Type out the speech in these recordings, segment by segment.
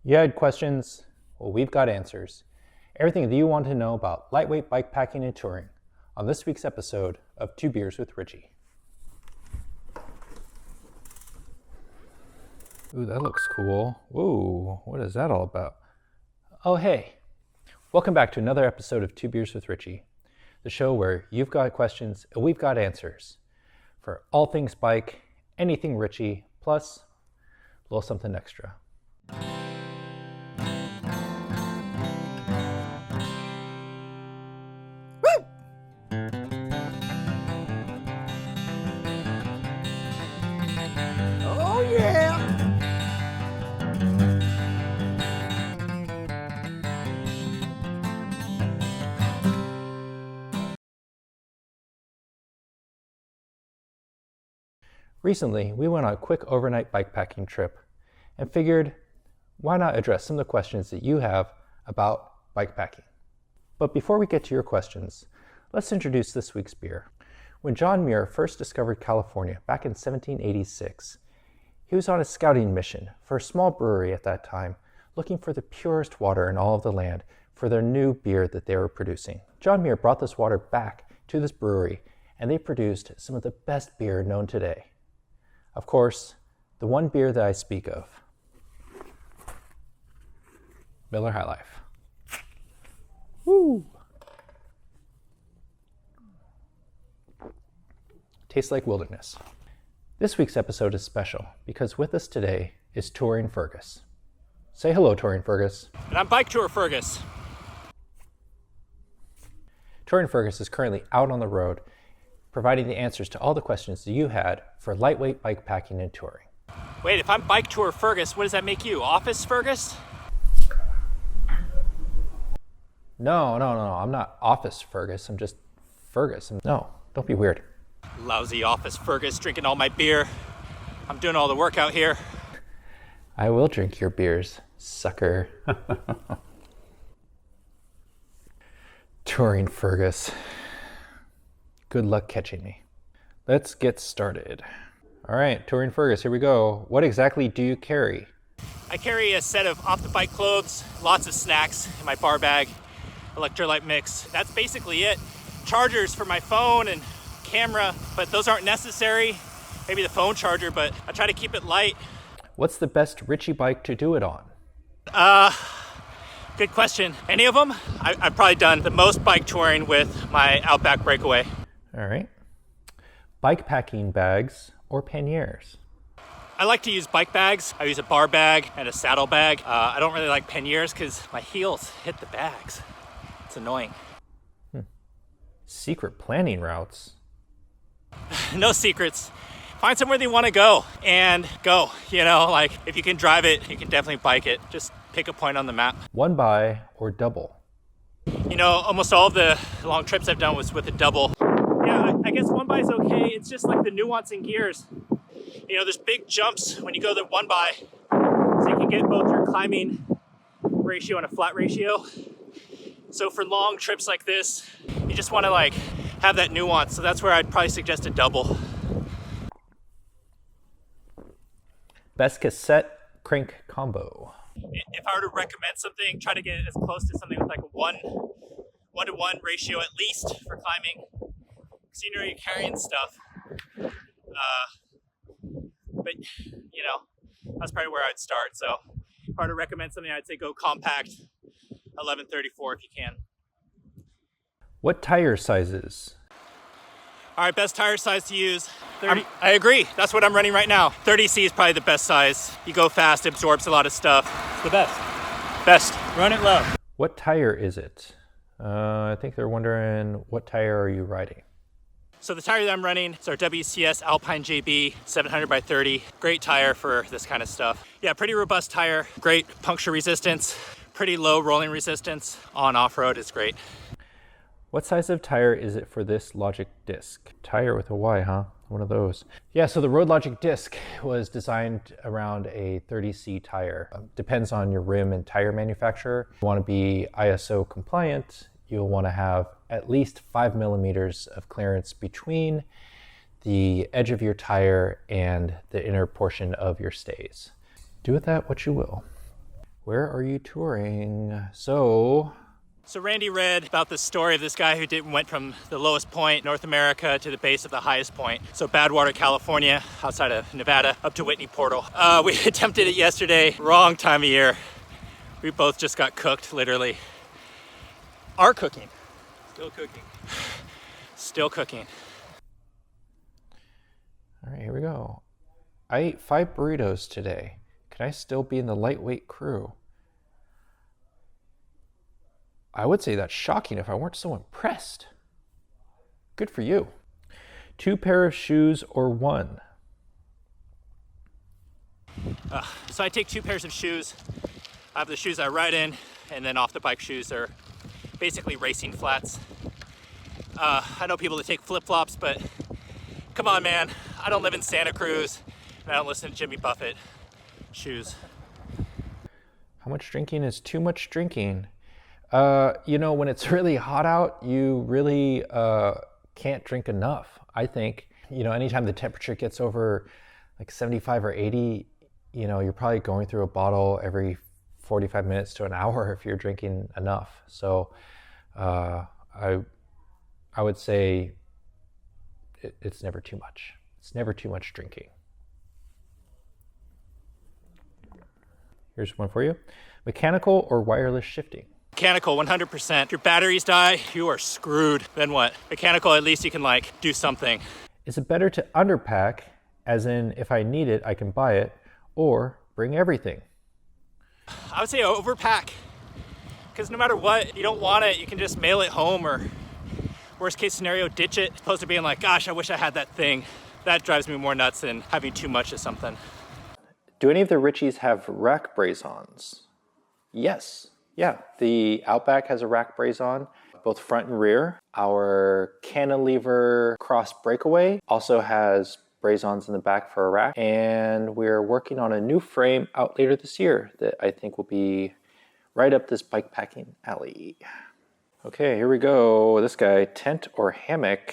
You had questions? Well, we've got answers. Everything that you want to know about lightweight bike packing and touring on this week's episode of Two Beers with Ritchey. Ooh, that looks cool. Ooh, what is that all about? Oh, hey. Welcome back to another episode of Two Beers with Ritchey, the show where you've got questions and we've got answers for all things bike, anything Ritchey, plus a little something extra. Oh yeah! Recently, we went on a quick overnight bikepacking trip and figured, why not address some of the questions that you have about bikepacking? But before we get to your questions, let's introduce this week's beer. When John Muir first discovered California back in 1786, he was on a scouting mission for a small brewery at that time, looking for the purest water in all of the land for their new beer that they were producing. John Muir brought this water back to this brewery, and they produced some of the best beer known today. Of course, the one beer that I speak of, Miller High Life. Woo! Tastes like wilderness. This week's episode is special because with us today is Touring Fergus. Say hello, Touring Fergus. And I'm Bike Tour Fergus. Touring Fergus is currently out on the road, providing the answers to all the questions that you had for lightweight bike packing and touring. Wait, if I'm Bike Tour Fergus, what does that make you? Office Fergus? No, I'm not Office Fergus. I'm just Fergus. No, don't be weird. Lousy Office Fergus drinking all my beer. I'm doing all the work out here. I will drink your beers, sucker. Touring Fergus. Good luck catching me. Let's get started. All right, Touring Fergus, here we go. What exactly do you carry? I carry a set of off-the-bike clothes, lots of snacks in my bar bag, electrolyte mix. That's basically it. Chargers for my phone and camera, but those aren't necessary. Maybe the phone charger, but I try to keep it light. What's the best Ritchey bike to do it on? Good question. Any of them? I've probably done the most bike touring with my Outback Breakaway. All right. Bike packing bags or panniers? I like to use bike bags. I use a bar bag and a saddle bag. I don't really like panniers because my heels hit the bags. It's annoying. Secret planning routes? No secrets. Find somewhere they want to go and go. You know, like if you can drive it, you can definitely bike it. Just pick a point on the map. One by or double? You know, almost all of the long trips I've done was with a double. Yeah, I guess one by is okay. It's just like the nuance in gears. You know, there's big jumps when you go the one by, so you can get both your climbing ratio and a flat ratio. So for long trips like this, you just want to like have that nuance. So that's where I'd probably suggest a double. Best cassette crank combo? If I were to recommend something, try to get it as close to something with like a one-to-one ratio at least for climbing. Because you know you're carrying stuff. But you know, that's probably where I'd start. So if I were to recommend something, I'd say go compact 1134 if you can. What tire sizes? All right, best tire size to use. 30. I agree. That's what I'm running right now. 30C is probably the best size. You go fast, it absorbs a lot of stuff. It's the best. Best. Run it low. What tire is it? I think they're wondering, what tire are you riding? So the tire that I'm running is our WCS Alpine JB 700 by 30. Great tire for this kind of stuff. Yeah, pretty robust tire. Great puncture resistance. Pretty low rolling resistance. On off-road, it's great. What size of tire is it for this Logic disc? Tire with a Y, huh? One of those. Yeah, so the Road Logic disc was designed around a 30C tire. Depends on your rim and tire manufacturer. If you want to be ISO compliant, you'll want to have at least 5 millimeters of clearance between the edge of your tire and the inner portion of your stays. Do with that what you will. Where are you touring? So Randy read about the story of this guy who went from the lowest point, North America, to the base of the highest point. So Badwater, California, outside of Nevada, up to Whitney Portal. We attempted it yesterday, wrong time of year. We both just got cooked, literally. Are cooking. Still cooking. Still cooking. All right, here we go. I ate 5 burritos today. Can I still be in the lightweight crew? I would say that's shocking if I weren't so impressed. Good for you. 2 pair of shoes or 1? So I take 2 pairs of shoes. I have the shoes I ride in, and then off the bike shoes are basically racing flats. I know people that take flip-flops, but come on, man. I don't live in Santa Cruz, and I don't listen to Jimmy Buffett. Shoes. How much drinking is too much drinking? When it's really hot out, you really can't drink enough. I think, anytime the temperature gets over like 75 or 80, you're probably going through a bottle every 45 minutes to an hour if you're drinking enough. So I would say it's never too much. It's never too much drinking. Here's one for you. Mechanical or wireless shifting? Mechanical, 100%. If your batteries die, you are screwed. Then what? Mechanical, at least you can do something. Is it better to underpack, as in if I need it, I can buy it, or bring everything? I would say overpack. Because no matter what, you don't want it, you can just mail it home, or worst case scenario, ditch it. As opposed to being like, gosh, I wish I had that thing. That drives me more nuts than having too much of something. Do any of the Ritcheys have rack braze-ons? Yes. Yeah, the Outback has a rack braze-on, both front and rear. Our cantilever cross breakaway also has braze-ons in the back for a rack. And we're working on a new frame out later this year that I think will be right up this bike packing alley. Okay, here we go. This guy, tent or hammock?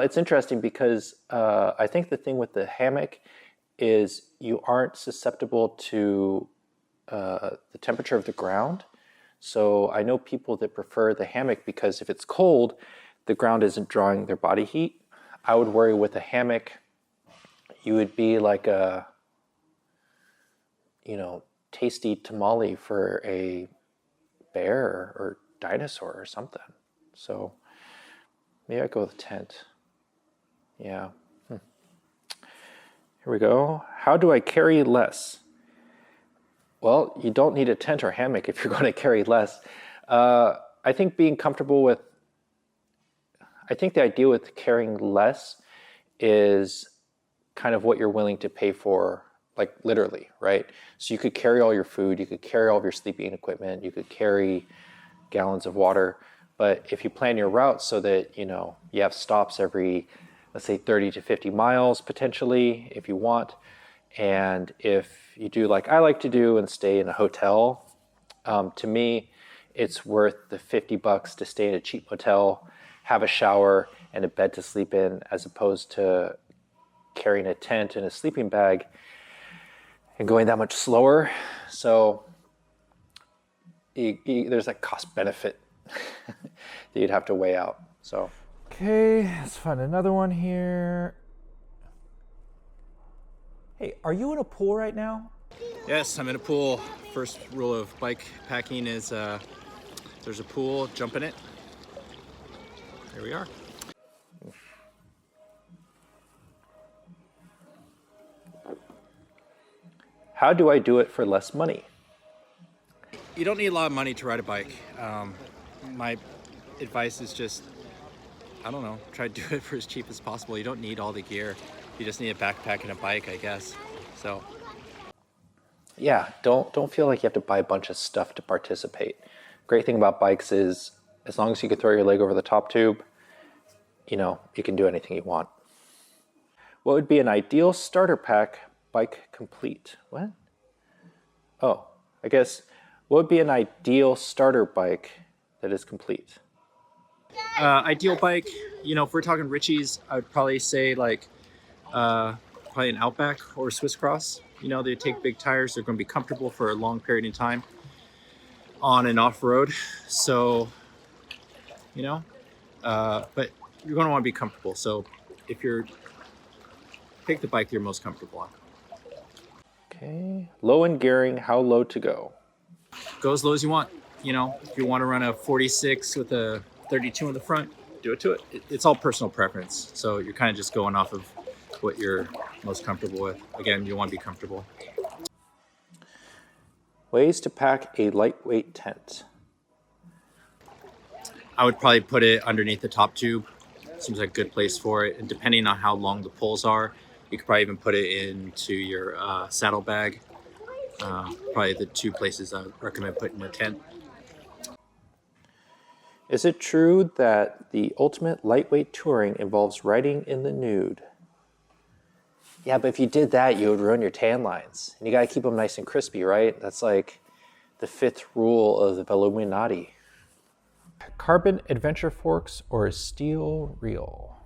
It's interesting because I think the thing with the hammock is you aren't susceptible to the temperature of the ground. So I know people that prefer the hammock because if it's cold, the ground isn't drawing their body heat. I would worry with a hammock, you would be like a, tasty tamale for a bear or dinosaur or something. So maybe I'd go with a tent. Yeah. Here we go. How do I carry less? Well, you don't need a tent or hammock if you're going to carry less. I think being comfortable with, I think the idea with carrying less is kind of what you're willing to pay for, like literally, right? So you could carry all your food, you could carry all of your sleeping equipment, you could carry gallons of water. But if you plan your route so that, you have stops every, let's say 30 to 50 miles potentially, if you want. And if you do like I like to do and stay in a hotel, to me, it's worth the $50 to stay in a cheap hotel, have a shower and a bed to sleep in, as opposed to carrying a tent and a sleeping bag and going that much slower. So there's a cost benefit that you'd have to weigh out. So. Okay, let's find another one here. Hey, are you in a pool right now? Yes, I'm in a pool. First rule of bike packing is there's a pool, jump in it. Here we are. How do I do it for less money? You don't need a lot of money to ride a bike. My advice is just, I don't know, try to do it for as cheap as possible. You don't need all the gear. You just need a backpack and a bike, I guess. So. Yeah, don't feel like you have to buy a bunch of stuff to participate. Great thing about bikes is as long as you can throw your leg over the top tube, you can do anything you want. What would be an ideal starter pack bike complete? What? Oh, I guess what would be an ideal starter bike that is complete? Ideal bike, if we're talking Ritchey's, I would probably say probably an Outback or a Swiss Cross. You know, they take big tires. They're going to be comfortable for a long period of time on and off road. So, you know, but you're going to want to be comfortable. So if you're, pick the bike you're most comfortable on. Okay. Low in gearing, how low to go? Go as low as you want. You know, if you want to run a 46 with a 32 in the front, do it to it. It's all personal preference. So you're kind of just going off of what you're most comfortable with. Again, you want to be comfortable. Ways to pack a lightweight tent. I would probably put it underneath the top tube. Seems like a good place for it. And depending on how long the poles are, you could probably even put it into your saddlebag. Probably the two places I would recommend putting a tent. Is it true that the ultimate lightweight touring involves riding in the nude? Yeah, but if you did that, you would ruin your tan lines. And you got to keep them nice and crispy, right? That's like the fifth rule of the Illuminati. Carbon adventure forks or steel reel?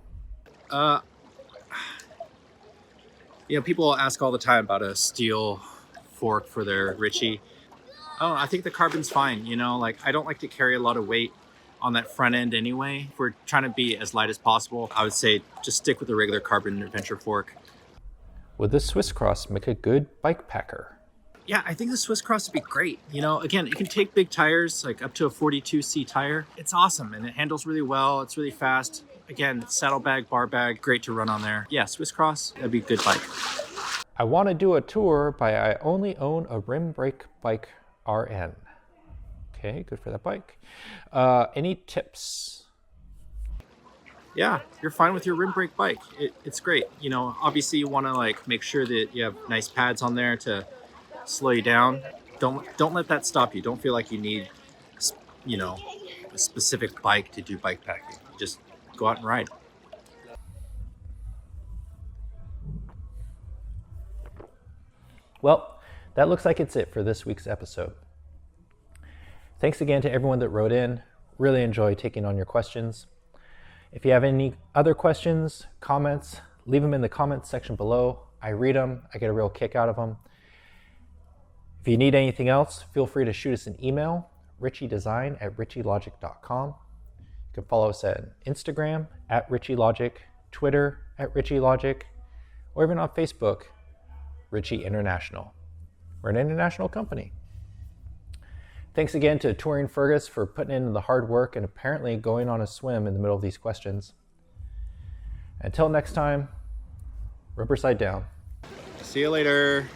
You know, people ask all the time about a steel fork for their Ritchey. Oh, I think the carbon's fine. You know, like I don't like to carry a lot of weight on that front end anyway. If we're trying to be as light as possible, I would say just stick with the regular carbon adventure fork. Would the Swiss Cross make a good bike packer? Yeah, I think the Swiss Cross would be great. You know, again, it can take big tires, like up to a 42C tire. It's awesome, and it handles really well. It's really fast. Again, saddlebag, bar bag, great to run on there. Yeah, Swiss Cross, that'd be a good bike. I want to do a tour, but I only own a rim brake bike RN. Okay, good for that bike. Any tips? Yeah, you're fine with your rim brake bike. It's great. You know, obviously you want to like make sure that you have nice pads on there to slow you down. Don't let that stop you. Don't feel like you need, you know, a specific bike to do bike packing. Just go out and ride. Well, that looks like it's it for this week's episode. Thanks again to everyone that wrote in. Really enjoy taking on your questions. If you have any other questions, comments, leave them in the comments section below. I read them. I get a real kick out of them. If you need anything else, feel free to shoot us an email, ritcheydesign@ritcheylogic.com. You can follow us at Instagram @ritcheylogic, Twitter @ritcheylogic, or even on Facebook, Ritchey International. We're an international company. Thanks again to Touring Fergus for putting in the hard work and apparently going on a swim in the middle of these questions. Until next time, rubber side down. See you later.